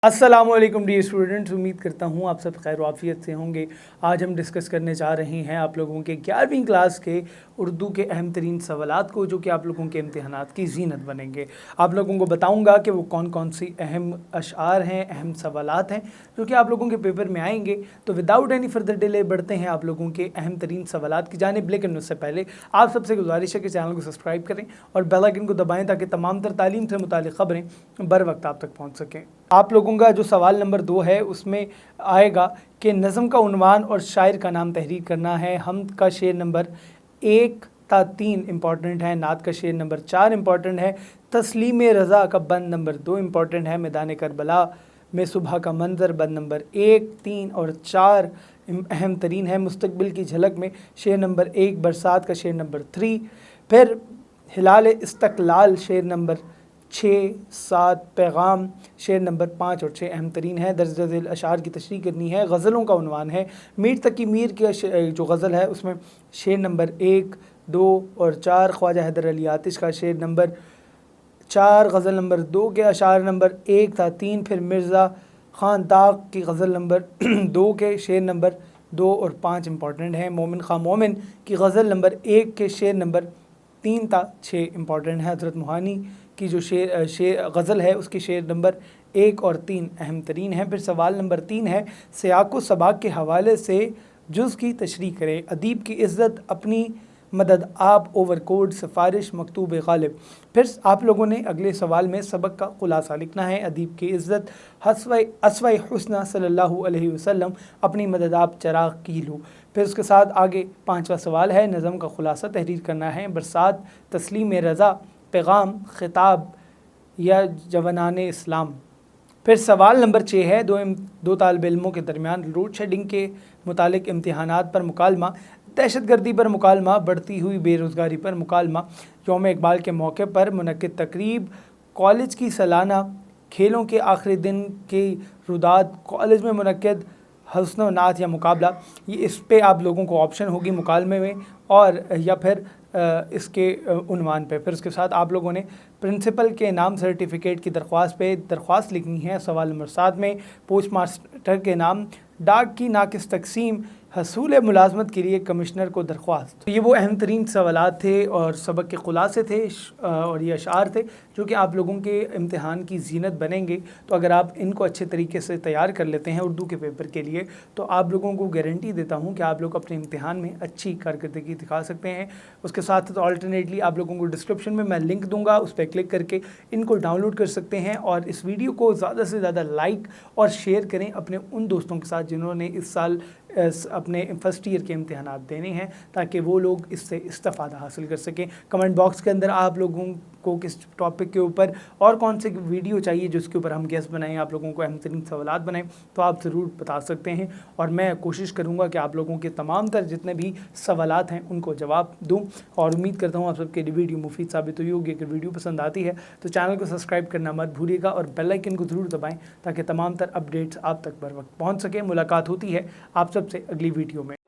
अस्सलामुअलैकुम dear students, उम्मीद करता हूँ आप सब खैर वाफियत से होंगे। आज हम डिस्कस करने जा रहे हैं आप लोगों के 11वीं क्लास के उर्दू के अहम तरीन सवालात को, जो कि आप लोगों के इम्तिहानात की ज़ीनत बनेंगे। आप लोगों को बताऊँगा कि वो कौन कौन सी अहम अशआर हैं, अहम सवालात हैं जो कि आप लोगों के पेपर में आएंगे। तो विदाउट एनी फर्दर डिले बढ़ते हैं आप लोगों के अहम तरीन सवालात की जानिब। लेकिन उससे पहले आप सबसे गुजारिश है कि चैनल को सब्सक्राइब करें और बेल आइकन को दबाएँ ताकि तमाम तर तालीम से मुताल्लिक़ ख़बरें बर वक्त आप तक पहुँच सकें। आप लोगों का जो सवाल नंबर 2 है उसमें आएगा कि नज़म का उन्वान और शायर का नाम तहरीर करना है। हमद का शेर नंबर 1 था 3 इम्पॉर्टेंट है, नात का शेर नंबर 4 इम्पॉर्टेंट है, तस्लीम रज़ा का बंद नंबर 2 इम्पॉर्टेंट है, मैदान करबला में सुबह का मंजर बंद नंबर 1, 3 और 4 अहम तरीन है। मुस्तकबिल की झलक में शेर नंबर 1, बरसात का शेर नंबर 3, फिर हिलाल इस्तक़लाल शेर नंबर 6, 7, पैगाम शेर नंबर 5 और 6 अहम तरीन है। दर्ज झेल अशार की तशरीह करनी है। गज़लों का उन्वान है। मीर तकी मीर की जो गज़ल है उसमें शेर नंबर 1, 2 और 4, ख्वाजा हैदर अली आतिश का शेर नंबर 4, गज़ल नंबर 2 के अशार नंबर 1 था 3, फिर मिर्ज़ा ख़ान दाग की गज़ल नंबर 2 के शेर नंबर 2 और 5 इम्पॉर्टेंट हैं। मोमिन ख़ां मोमिन की गज़ल नंबर 1 के शेर नंबर 3 था 6 इम्पॉर्टेंट है। हज़रत मोहानी की जो शेर गज़ल है उसकी शेर नंबर 1 और 3 अहम तरीन है। फिर सवाल नंबर 3 है, सियाक़ व सबाक़ के हवाले से जुज़ की तशरीह करें। अदीब की इज़्ज़त, अपनी मदद, आप, ओवरकोट, सिफारिश, मकतूब गालिब। फिर आप लोगों ने अगले सवाल में सबक का खुलासा लिखना है। अदीब की इज़्ज़त, अस्वा हुस्ना सल्लल्लाहु अलैहि वसल्लम, अपनी मदद, आप, चराग़ की लो। फिर उसके साथ आगे 5वां सवाल है, नज़म का खुलासा तहरीर करना है। बरसात, तस्लीम रज़ा, पैगाम, खिताब या जवानान इस्लाम। फिर सवाल नंबर 6 है, दो तालिब इल्मों के दरमियान लोड शेडिंग के मुतालिक इम्तिहानात पर मुकालमा, दहशतगर्दी पर मुकालमा, बढ़ती हुई बेरोज़गारी पर मुकालमा, यौम इकबाल के मौके पर मुनक्किद तकरीब, कॉलेज की सालाना खेलों के आखिरी दिन की रुदात, कॉलेज में मुनक्किद हस्न व नात या मुकाबला। ये इस पे आप लोगों को ऑप्शन होगी मुकालमे में और या फिर इसके उन्वान पे। फिर उसके साथ आप लोगों ने प्रिंसिपल के नाम सर्टिफिकेट की दरख्वास्त पे दरख्वास्त लिखनी है। सवाल नंबर 7 में पोस्ट मास्टर के नाम, डाक की नाकिस तकसीम, हसूल मुलाजमत के लिए कमिश्नर को दरख्वास्त। तो ये वो अहम तरीन सवालात थे और सबक के खुलासे थे और ये अशार थे जो कि आप लोगों के इम्तिहान की ज़ीनत बनेंगे। तो अगर आप इनको अच्छे तरीके से तैयार कर लेते हैं उर्दू के पेपर के लिए, तो आप लोगों को गारंटी देता हूँ कि आप लोग अपने इम्तिहान में अच्छी कारकर्दगी दिखा सकते हैं। उसके साथ तो अल्टरनेटली आप लोगों को डिस्क्रिप्शन में मैं लिंक दूंगा, उस पर क्लिक करके इनको डाउनलोड कर सकते हैं। और इस वीडियो को ज़्यादा से ज़्यादा लाइक और शेयर करें अपने उन दोस्तों के साथ जिन्होंने इस साल अपने फर्स्ट ईयर के इम्तिहानात देने हैं, ताकि वो लोग इससे इस्तेफ़ादा हासिल कर सकें। कमेंट बॉक्स के अंदर आप लोगों को किस टॉपिक के ऊपर और कौन से वीडियो चाहिए जिसके ऊपर हम गेस्ट बनाएं, आप लोगों को अहम तरीन सवालात बनाएं, तो आप ज़रूर बता सकते हैं। और मैं कोशिश करूँगा कि आप लोगों के तमाम तर जितने भी सवालात हैं उनको जवाब दूँ। और उम्मीद करता हूँ आप सबके लिए वीडियो मुफीद साबित हुई होगी। अगर वीडियो पसंद आती है तो चैनल को सब्सक्राइब करना मत भूलिएगा और बेल आइकन को ज़रूर दबाएँ ताकि तमाम तर अपडेट्स आप तक बर वक्त पहुँच सकें। मुलाकात होती है आप सबसे अगली वीडियो में।